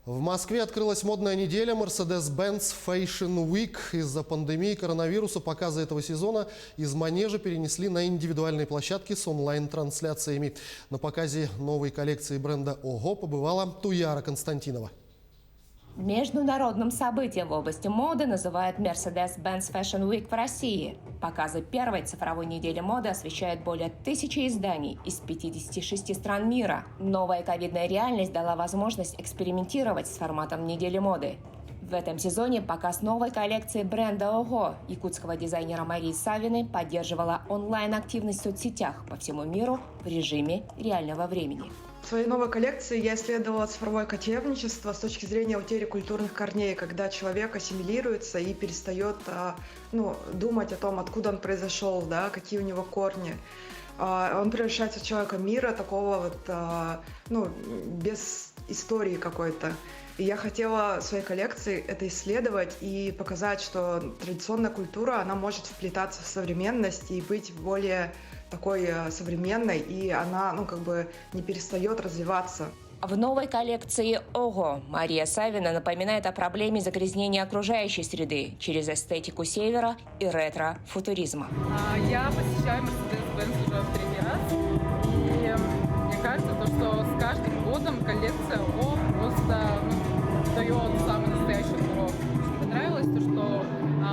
В Москве открылась модная неделя Mercedes-Benz Fashion Week. Из-за пандемии коронавируса показы этого сезона из манежа перенесли на индивидуальные площадки с онлайн-трансляциями. На показе новой коллекции бренда «Ого» побывала Туяра Константинова. Международным событием в области моды называют Mercedes-Benz Fashion Week в России. Показы первой цифровой недели моды освещают более 1000 изданий из 56 стран мира. Новая ковидная реальность дала возможность экспериментировать с форматом недели моды. В этом сезоне показ новой коллекции бренда «Ого» якутского дизайнера Марии Савиной поддерживала онлайн-активность в соцсетях по всему миру в режиме реального времени. В своей новой коллекции я исследовала цифровое кочевничество с точки зрения утери культурных корней, когда человек ассимилируется и перестает думать о том, откуда он произошел, какие у него корни. Он превращается в человека мира, такого без истории какой-то. И я хотела в своей коллекции это исследовать и показать, что традиционная культура, она может вплетаться в современность и быть более такой современной, и она, не перестает развиваться. В новой коллекции «Ого» Мария Савина напоминает о проблеме загрязнения окружающей среды через эстетику севера и ретро-футуризма. Я посещаю Mercedes-Benz уже в 3 раз, и мне кажется, что с каждым годом коллекция «Ого» просто дает самый настоящий урок. Понравилось то, что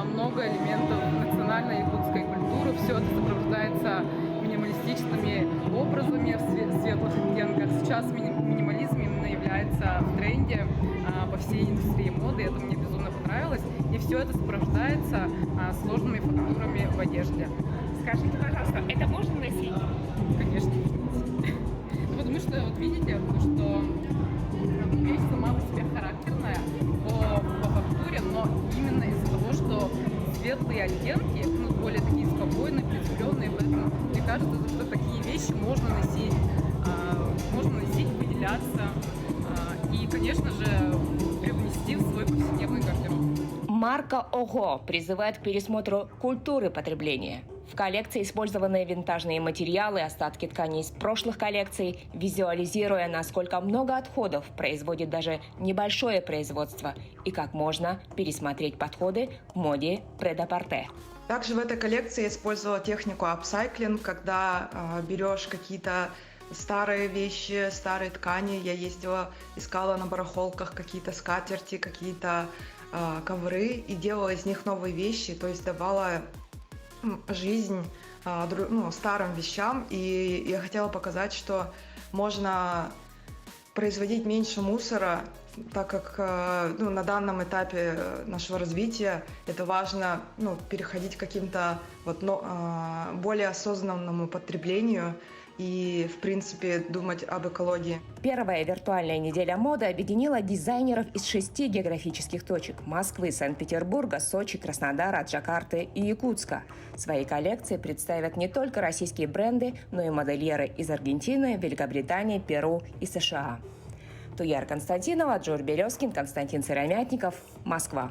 много элементов национальной якутской культуры, все это сопровождается минималистичными образами в светлых оттенках. Сейчас минимализм именно является в тренде по всей индустрии моды, это мне безумно понравилось. И все это сопровождается сложными фактурами в одежде. Скажите, пожалуйста, это можно носить? Конечно, можно носить. Потому что, видите, что вещь сама по себе характерная по фактуре, но именно из-за того, что светлые оттенки, более такие спокойные, приземленные, поэтому мне кажется, что такие вещи можно носить, выделяться и, конечно же, привнести в свой повседневный гардероб. Марка «Ого» призывает к пересмотру культуры потребления. В коллекции использованы винтажные материалы, остатки тканей из прошлых коллекций, визуализируя, насколько много отходов производит даже небольшое производство и как можно пересмотреть подходы к моде прет-а-порте. Также в этой коллекции я использовала технику апсайклинг, когда берешь какие-то старые вещи, старые ткани. Я искала на барахолках какие-то скатерти, какие-то ковры и делала из них новые вещи, то есть давала жизнь старым вещам. И я хотела показать, что можно производить меньше мусора, так как на данном этапе нашего развития это важно переходить к каким-то более осознанному потреблению и, в принципе, думать об экологии. Первая виртуальная неделя моды объединила дизайнеров из 6 географических точек – Москвы, Санкт-Петербурга, Сочи, Краснодара, Джакарты и Якутска. Свои коллекции представят не только российские бренды, но и модельеры из Аргентины, Великобритании, Перу и США. Туяра Константинова, Джордж Березкин, Константин Сыромятников, Москва.